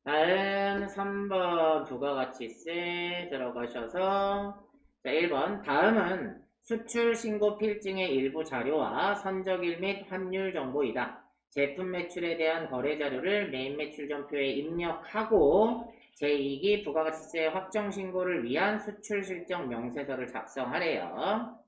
다음 3번 부가가치세 들어가셔서 자 1번 다음은 수출 신고 필증의 일부 자료와 선적일 및 환율 정보이다. 제품 매출에 대한 거래 자료를 메인 매출 전표에 입력하고 제2기 부가가치세 확정 신고를 위한 수출 실적 명세서를 작성하래요.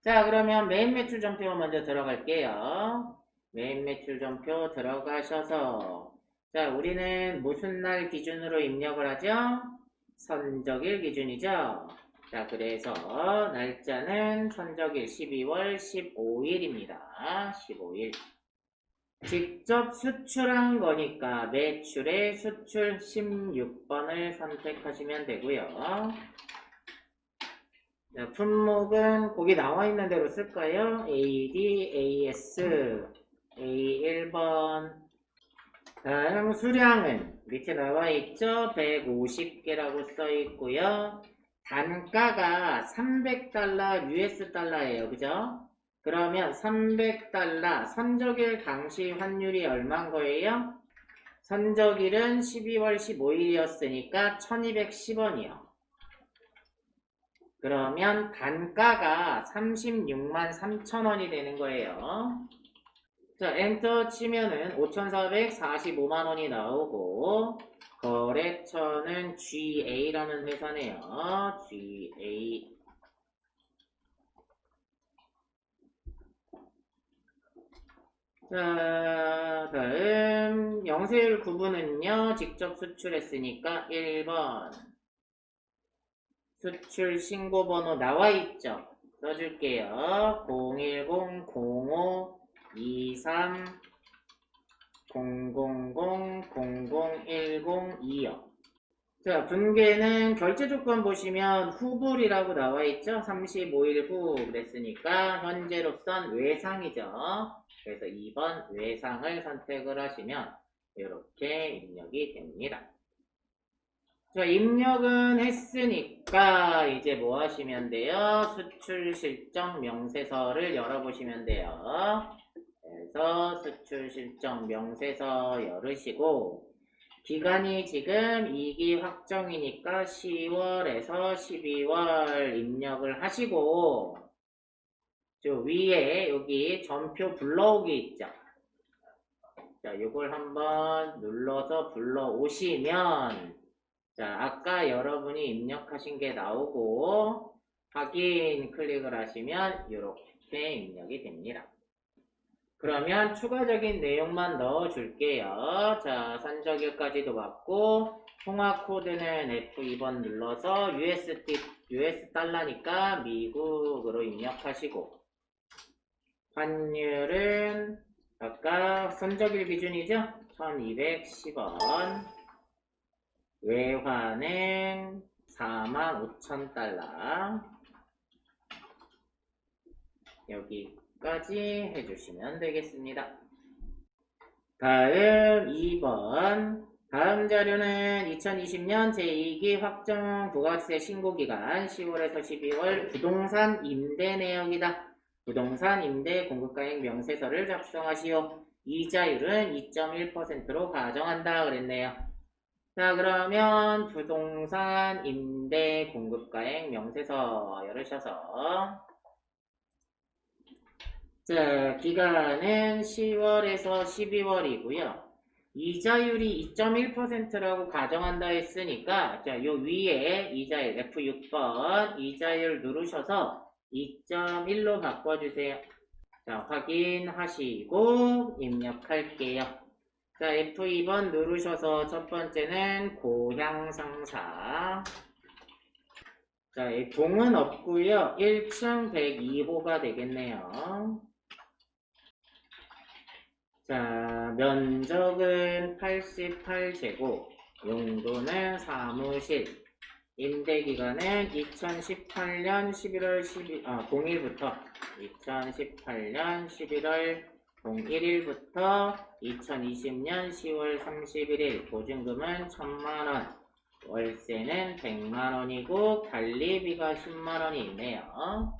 자, 그러면 메인 매출 전표 먼저 들어갈게요. 메인 매출 전표 들어가셔서 자, 우리는 무슨 날 기준으로 입력을 하죠? 선적일 기준이죠. 자, 그래서 날짜는 선적일 12월 15일입니다. 15일. 직접 수출한 거니까 매출의 수출 16번을 선택하시면 되고요. 자, 품목은 거기 나와 있는 대로 쓸 거예요. AD, AS, A1번. 다음 수량은 밑에 나와 있죠. 150개라고 써 있고요. 단가가 300달러 US 달러예요. 그죠? 그러면 300달러 선적일 당시 환율이 얼마인 거예요? 선적일은 12월 15일이었으니까 1210원이요. 그러면 단가가 36만 3천원이 되는 거예요. 자, 엔터 치면은 5,445만원이 나오고, 거래처는 GA라는 회사네요. GA. 자, 다음, 영세율 구분은요, 직접 수출했으니까 1번. 수출 신고번호 나와 있죠? 써줄게요. 010-05-23 000-0010-2요. 자, 분계는 결제 조건 보시면 후불이라고 나와 있죠? 35일 후 그랬으니까 현재로선 외상이죠. 그래서 2번 외상을 선택을 하시면 이렇게 입력이 됩니다. 자, 입력은 했으니까 이제 뭐 하시면 돼요? 수출 실적 명세서를 열어보시면 돼요. 그래서 수출 실적 명세서 열으시고 기간이 지금 2기 확정이니까 10월에서 12월 입력을 하시고 저 위에 여기 전표 불러오기 있죠? 자, 이걸 한번 눌러서 불러오시면 자, 아까 여러분이 입력하신 게 나오고 확인 클릭을 하시면 이렇게 입력이 됩니다. 그러면 추가적인 내용만 넣어 줄게요. 자, 선적일까지도 맞고 통화 코드는 F2번 눌러서 US 달러니까 미국으로 입력하시고 환율은 아까 선적일 기준이죠? 1210원 외환은 45,000달러 여기까지 해주시면 되겠습니다. 다음 2번 다음 자료는 2020년 제2기 확정 부가세 신고기간 10월에서 12월 부동산 임대 내역이다. 부동산 임대 공급가액 명세서를 작성하시오. 이자율은 2.1%로 가정한다 그랬네요. 자, 그러면 부동산 임대 공급가액 명세서 열으셔서 자, 기간은 10월에서 12월이고요. 이자율이 2.1%라고 가정한다 했으니까 자, 요 위에 이자율 F6번 이자율 누르셔서 2.1로 바꿔주세요. 자, 확인하시고 입력할게요. 자, F2번 누르셔서 첫 번째는 고향상사. 자, 이 동은 없고요. 1층 102호가 되겠네요. 자, 면적은 88제곱, 용도는 사무실, 임대기간은 2018년 11월 0일부터 2018년 11월 01일부터 2020년 10월 31일, 보증금은 1,000만원, 월세는 100만원이고 관리비가 10만원이 있네요.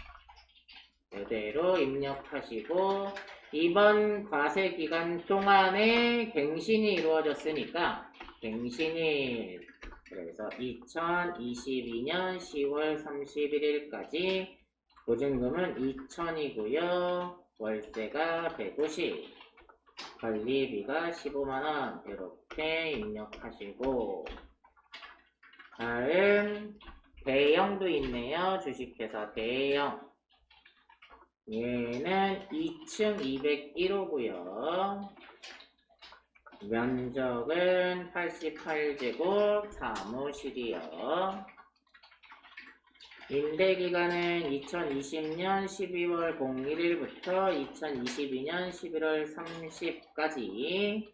이대로 입력하시고 이번 과세 기간 동안에 갱신이 이루어졌으니까 갱신일, 그래서 2022년 10월 31일까지 보증금은 2000이고요. 월세가 150, 관리비가 15만원 이렇게 입력하시고, 다음 대형도 있네요. 주식회사 대형. 얘는 2층 201호고요. 면적은 88제곱 사무실이요. 임대기간은 2020년 12월 01일부터 2022년 11월 30까지.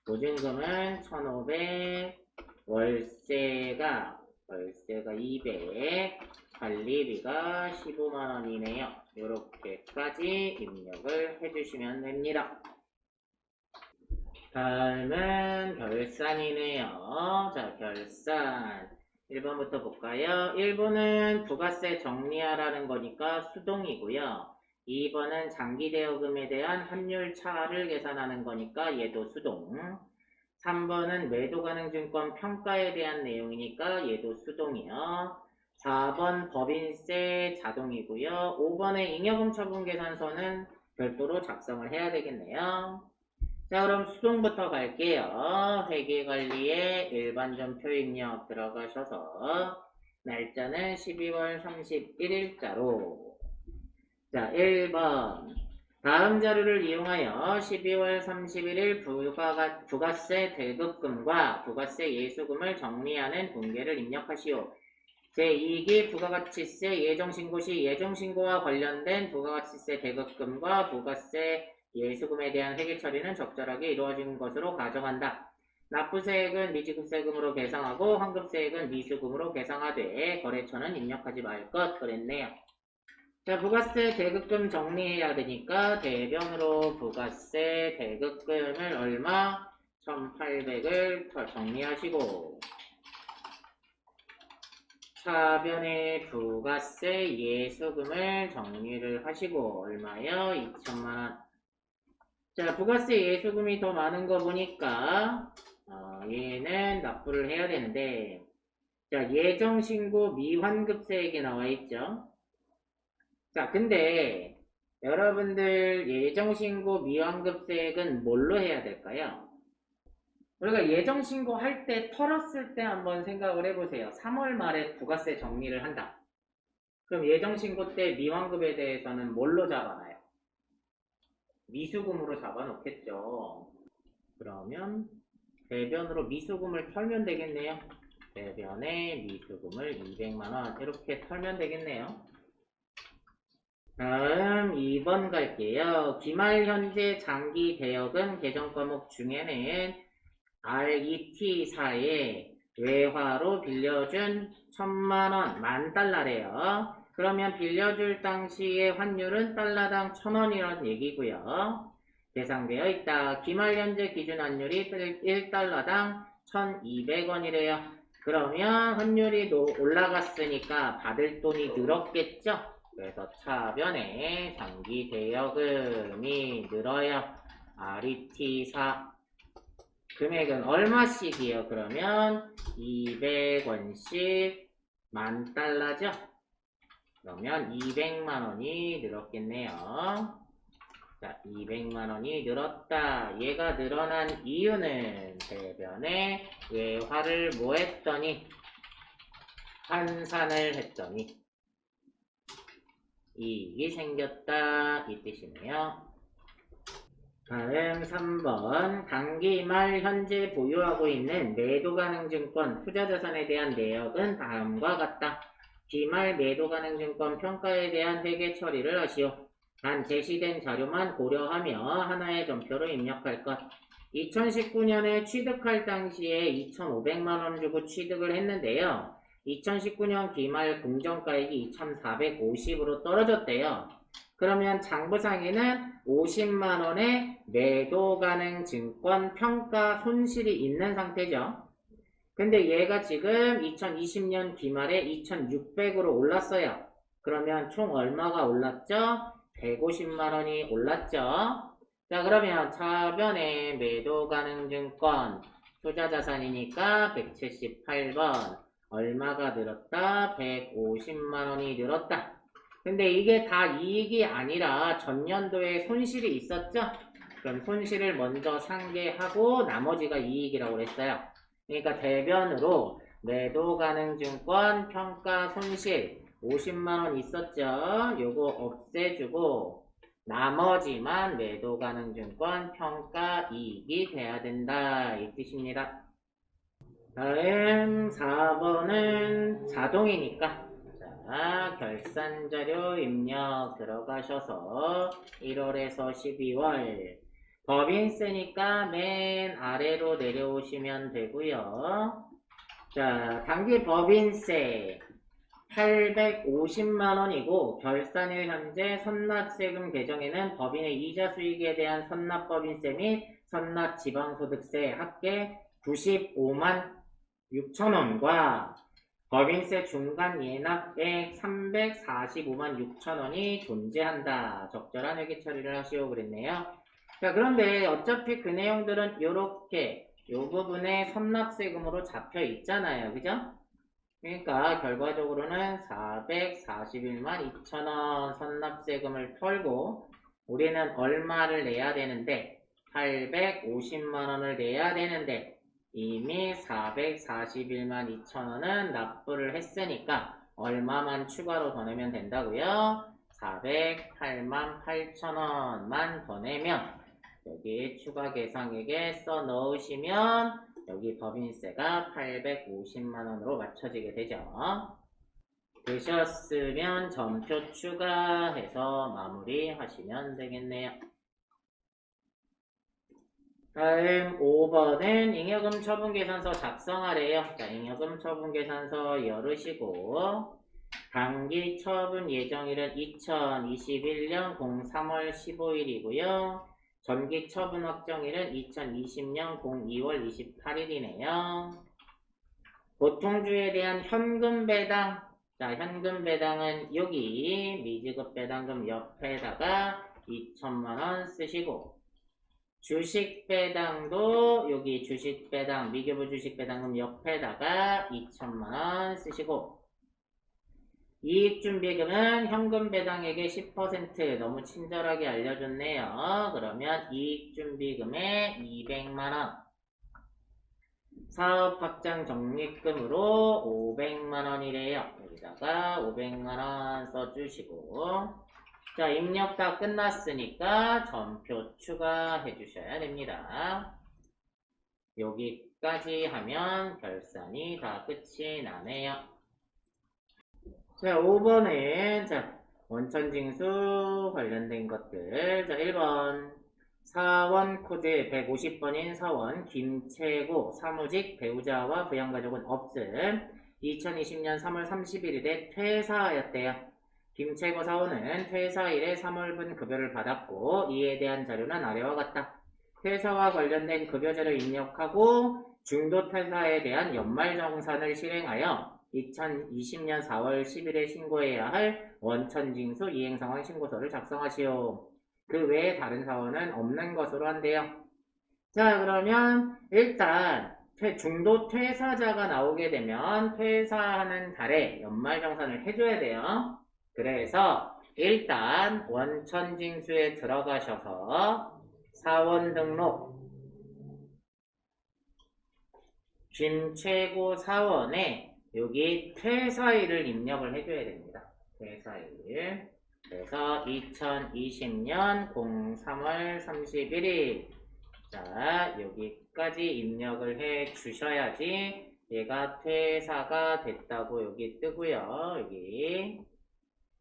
보증금은 1,500, 월세가 200, 관리비가 15만원이네요. 이렇게까지 입력을 해주시면 됩니다. 다음은 결산이네요. 자, 결산 1번부터 볼까요? 1번은 부가세 정리하라는 거니까 수동이고요. 2번은 장기대여금에 대한 환율 차를 계산하는 거니까 얘도 수동. 3번은 매도가능증권 평가에 대한 내용이니까 얘도 수동이요. 4번 법인세 자동이고요. 5번의 잉여금 처분 계산서는 별도로 작성을 해야 되겠네요. 자, 그럼 수동부터 갈게요. 회계관리에 일반점 표입력 들어가셔서 날짜는 12월 31일자로. 자, 1번 다음 자료를 이용하여 12월 31일 부가세 대급금과 부가세 예수금을 정리하는 분계를 입력하시오. 제2기 부가가치세 예정신고 시 예정신고와 관련된 부가가치세 대급금과 부가세 예수금에 대한 회계 처리는 적절하게 이루어진 것으로 가정한다. 납부세액은 미지급세금으로 계상하고 환급세액은 미수금으로 계상하되 거래처는 입력하지 말 것 그랬네요. 자, 부가세 대급금 정리해야 되니까 대변으로 부가세 대급금을 얼마? 1,800을 정리하시고, 차변에 부가세 예수금을 정리를 하시고 얼마요? 2천만원. 자, 부가세 예수금이 더 많은 거 보니까 얘는 납부를 해야 되는데, 자, 예정신고 미환급세액이 나와 있죠. 자, 근데 여러분들 예정신고 미환급세액은 뭘로 해야 될까요? 우리가 예정신고 할 때 털었을 때 한번 생각을 해보세요. 3월 말에 부가세 정리를 한다. 그럼 예정신고 때 미환급에 대해서는 뭘로 잡아놔요? 미수금으로 잡아놓겠죠. 그러면 대변으로 미수금을 털면 되겠네요. 대변에 미수금을 200만원 이렇게 털면 되겠네요. 다음 2번 갈게요. 기말 현재 장기 대여금 계정 과목 중에는 RET사에 외화로 빌려준 1,000만원, $10,000래요. 그러면 빌려줄 당시의 환율은 달러당 1,000원이라는 얘기고요. 계상되어 있다. 기말 현재 기준 환율이 1달러당 1,200원이래요. 그러면 환율이 올라갔으니까 받을 돈이 늘었겠죠? 그래서 차변에 장기 대여금이 늘어요. RET4 금액은 얼마씩이요? 그러면 200원씩 $10,000죠? 그러면 200만원이 늘었겠네요. 자, 200만원이 늘었다. 얘가 늘어난 이유는 대변에 외화를 뭐 했더니 환산을 했더니 이익이 생겼다 이 뜻이네요. 다음 3번 단기 말 현재 보유하고 있는 매도가능증권 투자자산에 대한 내역은 다음과 같다. 기말 매도가능증권 평가에 대한 회계 처리를 하시오. 단 제시된 자료만 고려하며 하나의 점표로 입력할 것. 2019년에 취득할 당시에 2,500만원 주고 취득을 했는데요. 2019년 기말 공정가액이 2,450으로 떨어졌대요. 그러면 장부상에는 50만원의 매도 가능 증권 평가 손실이 있는 상태죠. 근데 얘가 지금 2020년 기말에 2,600으로 올랐어요. 그러면 총 얼마가 올랐죠? 150만원이 올랐죠. 자, 그러면 차변에 매도 가능 증권 투자 자산이니까 178번 얼마가 늘었다? 150만 원이 늘었다. 근데 이게 다 이익이 아니라 전년도에 손실이 있었죠? 그럼 손실을 먼저 상계하고 나머지가 이익이라고 했어요. 그러니까 대변으로 매도 가능 증권 평가 손실 50만 원 있었죠? 요거 없애주고 나머지만 매도 가능 증권 평가 이익이 돼야 된다 이 뜻입니다. 다음 4번은 자동이니까 자, 결산 자료 입력 들어가셔서 1월에서 12월 법인세니까 맨 아래로 내려오시면 되고요. 자, 당기 법인세 850만 원이고 결산일 현재 선납세금 계정에는 법인의 이자 수익에 대한 선납법인세 및 선납지방소득세 합계 95만 6천 원과 법인세 중간 예납액 345만 6천 원이 존재한다. 적절한 회계 처리를 하시오 그랬네요. 자, 그런데 어차피 그 내용들은 이렇게 요 부분에 선납세금으로 잡혀 있잖아요. 그죠? 그러니까 결과적으로는 441만 2천원 선납세금을 털고 우리는 얼마를 내야 되는데 850만원을 내야 되는데 이미 441만 2천원은 납부를 했으니까 얼마만 추가로 더 내면 된다고요? 408만 8천원만 더 내면 여기 추가 계상액에 써 넣으시면 여기 법인세가 850만원으로 맞춰지게 되죠. 되셨으면 점표 추가해서 마무리 하시면 되겠네요. 다음 5번은 잉여금 처분계산서 작성하래요. 자, 잉여금 처분계산서 열으시고 당기 처분 예정일은 2021년 03월 15일이고요. 전기 처분 확정일은 2020년 02월 28일이네요. 보통주에 대한 현금 배당. 자, 현금 배당은 여기 미지급 배당금 옆에다가 2천만원 쓰시고 주식 배당도 여기 주식 배당, 미교부 주식 배당금 옆에다가 2천만원 쓰시고 이익준비금은 현금 배당액의 10% 너무 친절하게 알려줬네요. 그러면 이익준비금에 200만원 사업확장 적립금으로 500만원이래요. 여기다가 500만원 써주시고 자, 입력 다 끝났으니까 점표 추가해 주셔야 됩니다. 여기까지 하면 결산이 다 끝이 나네요. 자, 5번은 자, 원천징수 관련된 것들. 자, 1번 사원 코드 150번인 사원 김채고 사무직 배우자와 부양가족은 없음. 2020년 3월 31일에 퇴사하였대요. 김채고 사원은 퇴사일에 3월분 급여를 받았고 이에 대한 자료는 아래와 같다. 퇴사와 관련된 급여자를 입력하고 중도 퇴사에 대한 연말정산을 실행하여 2020년 4월 10일에 신고해야 할 원천징수 이행상황 신고서를 작성하시오. 그 외에 다른 사원은 없는 것으로 한대요. 자, 그러면 일단 중도 퇴사자가 나오게 되면 퇴사하는 달에 연말정산을 해줘야 돼요. 그래서 일단 원천징수에 들어가셔서 사원 등록 김최고 사원에 여기 퇴사일을 입력을 해줘야 됩니다. 퇴사일. 그래서 2020년 03월 31일. 자, 여기까지 입력을 해 주셔야지 얘가 퇴사가 됐다고 여기 뜨고요. 여기.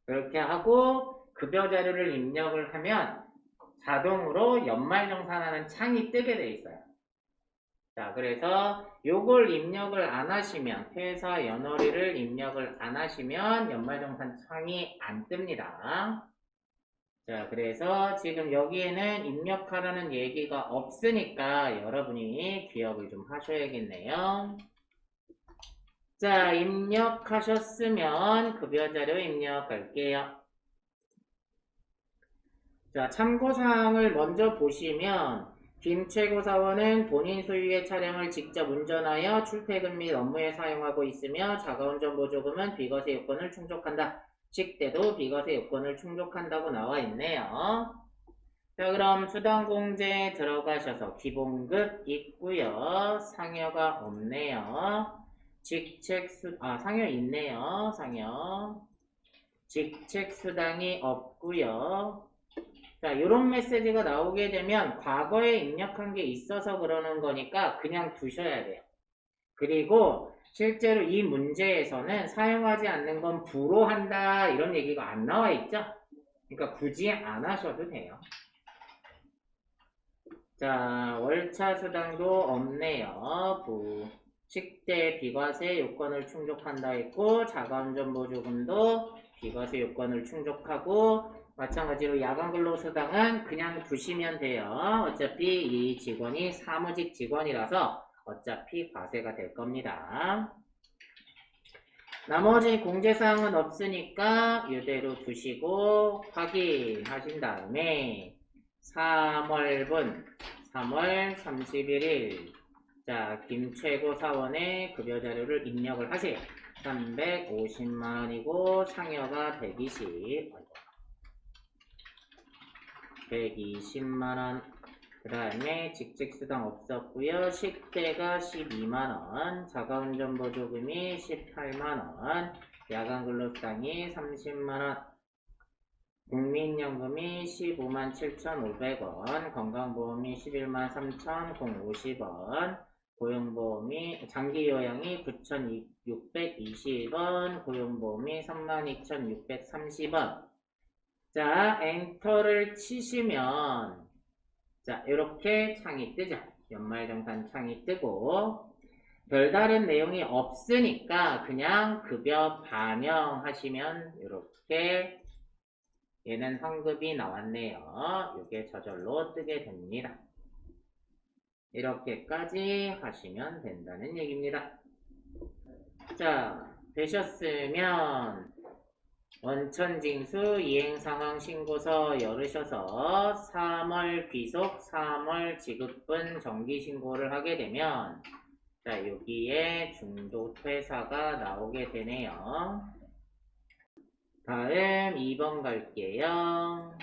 그렇게 하고 급여 자료를 입력을 하면 자동으로 연말정산하는 창이 뜨게 돼 있어요. 자, 그래서 요걸 입력을 안 하시면 퇴사 연월일을 입력을 안 하시면 연말정산 창이 안 뜹니다. 자, 그래서 지금 여기에는 입력하라는 얘기가 없으니까 여러분이 기억을 좀 하셔야겠네요. 자, 입력하셨으면 급여자료 입력할게요. 자, 참고사항을 먼저 보시면 김최고사원은 본인 소유의 차량을 직접 운전하여 출퇴근 및 업무에 사용하고 있으며 자가운전 보조금은 비과세 요건을 충족한다. 식대도 비과세 요건을 충족한다고 나와 있네요. 자, 그럼 수당공제 들어가셔서 기본급 있고요. 상여가 없네요. 상여 있네요. 상여. 직책수당이 없고요. 자, 이런 메시지가 나오게 되면 과거에 입력한 게 있어서 그러는 거니까 그냥 두셔야 돼요. 그리고 실제로 이 문제에서는 사용하지 않는 건 불호한다 이런 얘기가 안 나와 있죠? 그러니까 굳이 안 하셔도 돼요. 자, 월차 수당도 없네요. 식대 비과세 요건을 충족한다 했고 자가운전 보조금도 비과세 요건을 충족하고 마찬가지로 야간근로수당은 그냥 두시면 돼요. 어차피 이 직원이 사무직 직원이라서 어차피 과세가 될 겁니다. 나머지 공제사항은 없으니까 이대로 두시고 확인하신 다음에 3월 31일 자, 김최고 사원의 급여 자료를 입력을 하세요. 350만원이고 상여가 120만원 그 다음에 직책수당 없었고요. 식대가 12만원, 자가운전 보조금이 18만원, 야간근로수당이 30만원, 국민연금이 15만 7,500원, 건강보험이 11만 3,050원, 고용보험이 장기요양이 9,620원, 고용보험이 32,630원. 자, 엔터를 치시면 자, 이렇게 창이 뜨죠. 연말정산 창이 뜨고 별다른 내용이 없으니까 그냥 급여 반영하시면 이렇게 얘는 환급이 나왔네요. 이게 저절로 뜨게 됩니다. 이렇게까지 하시면 된다는 얘기입니다. 자, 되셨으면 원천징수 이행상황 신고서 열으셔서 3월 귀속 3월 지급분 정기신고를 하게 되면 자, 여기에 중도퇴사가 나오게 되네요. 다음 2번 갈게요.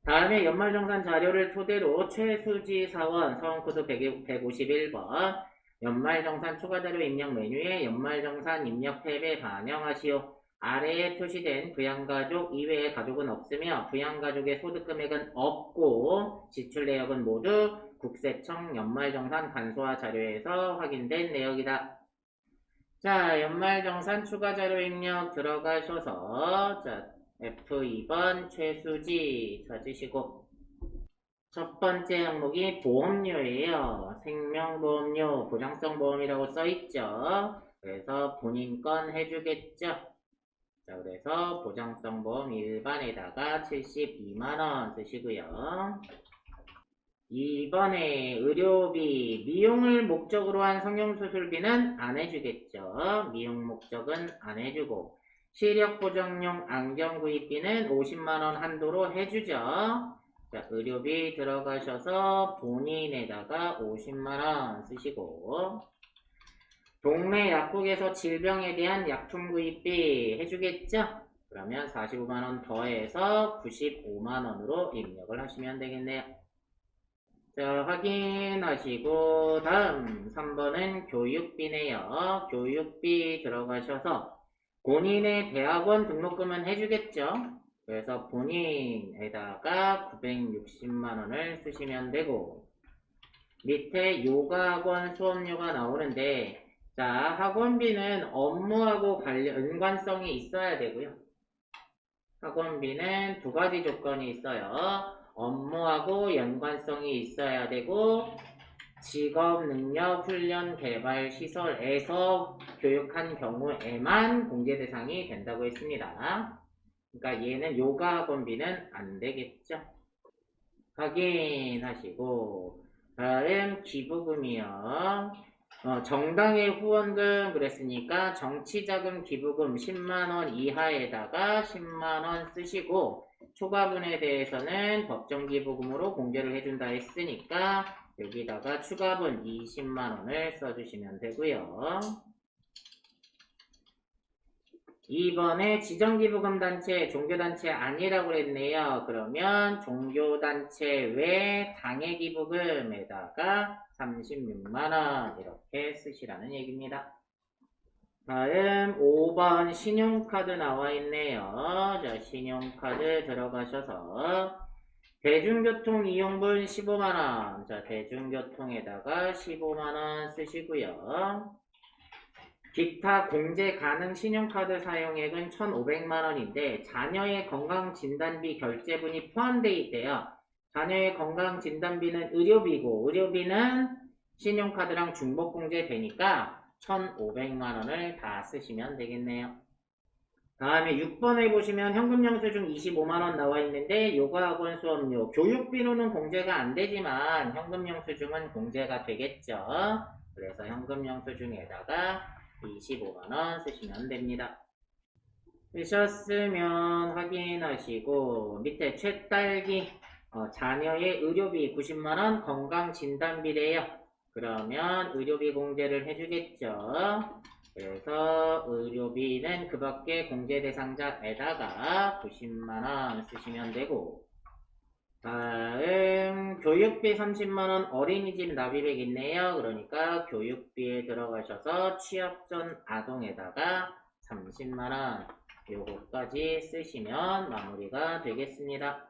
다음에 연말정산 자료를 토대로 최수지 사원 사원코드 151번 연말정산 추가자료 입력 메뉴에 연말정산 입력 탭에 반영하시오. 아래에 표시된 부양가족 이외의 가족은 없으며 부양가족의 소득금액은 없고 지출 내역은 모두 국세청 연말정산 간소화 자료에서 확인된 내역이다. 자, 연말정산 추가자료 입력 들어가셔서 자, F2번 최수지 찾으시고 첫 번째 항목이 보험료예요. 생명보험료, 보장성보험이라고 써있죠. 그래서 본인 건 해주겠죠. 자, 그래서 보장성보험 일반에다가 72만원 쓰시고요. 2번에 의료비, 미용을 목적으로 한 성형수술비는 안 해주겠죠. 미용 목적은 안 해주고 시력보정용 안경 구입비는 50만원 한도로 해주죠. 자, 의료비 들어가셔서 본인에다가 50만원 쓰시고 동네 약국에서 질병에 대한 약품 구입비 해주겠죠? 그러면 45만원 더해서 95만원으로 입력을 하시면 되겠네요. 자, 확인하시고 다음 3번은 교육비네요. 교육비 들어가셔서 본인의 대학원 등록금은 해주겠죠? 그래서 본인에다가 960만원을 쓰시면 되고 밑에 요가학원 수업료가 나오는데 자, 학원비는 업무하고 연관성이 있어야 되고요. 학원비는 두 가지 조건이 있어요. 업무하고 연관성이 있어야 되고 직업능력훈련개발시설에서 교육한 경우에만 공제 대상이 된다고 했습니다. 그러니까 얘는 요가 학원비는 안 되겠죠. 확인하시고 다음 기부금이요. 정당의 후원금 그랬으니까 정치자금 기부금 10만원 이하에다가 10만원 쓰시고 초과분에 대해서는 법정기부금으로 공제를 해준다 했으니까 여기다가 추가분 20만원을 써주시면 되고요. 2번에 지정기부금단체, 종교단체 아니라고 그랬네요. 그러면 종교단체 외 당해기부금에다가 36만원 이렇게 쓰시라는 얘기입니다. 다음 5번 신용카드 나와 있네요. 자, 신용카드 들어가셔서 대중교통 이용분 15만원. 자, 대중교통에다가 15만원 쓰시고요. 기타 공제 가능 신용카드 사용액은 1,500만원인데 자녀의 건강진단비 결제분이 포함되어 있대요. 자녀의 건강진단비는 의료비고 의료비는 신용카드랑 중복공제 되니까 1,500만원을 다 쓰시면 되겠네요. 다음에 6번에 보시면 현금영수증 25만원 나와 있는데 요가학원 수업료 교육비로는 공제가 안 되지만 현금영수증은 공제가 되겠죠. 그래서 현금영수증에다가 25만원 쓰시면 됩니다. 쓰셨으면 확인하시고 밑에 최딸기 자녀의 의료비 90만원 건강진단비래요. 그러면 의료비 공제를 해주겠죠. 그래서 의료비는 그 밖에 공제 대상자에다가 90만원 쓰시면 되고 다음 교육비 30만원 어린이집 납입액 있네요. 그러니까 교육비에 들어가셔서 취업 전 아동에다가 30만원 요거까지 쓰시면 마무리가 되겠습니다.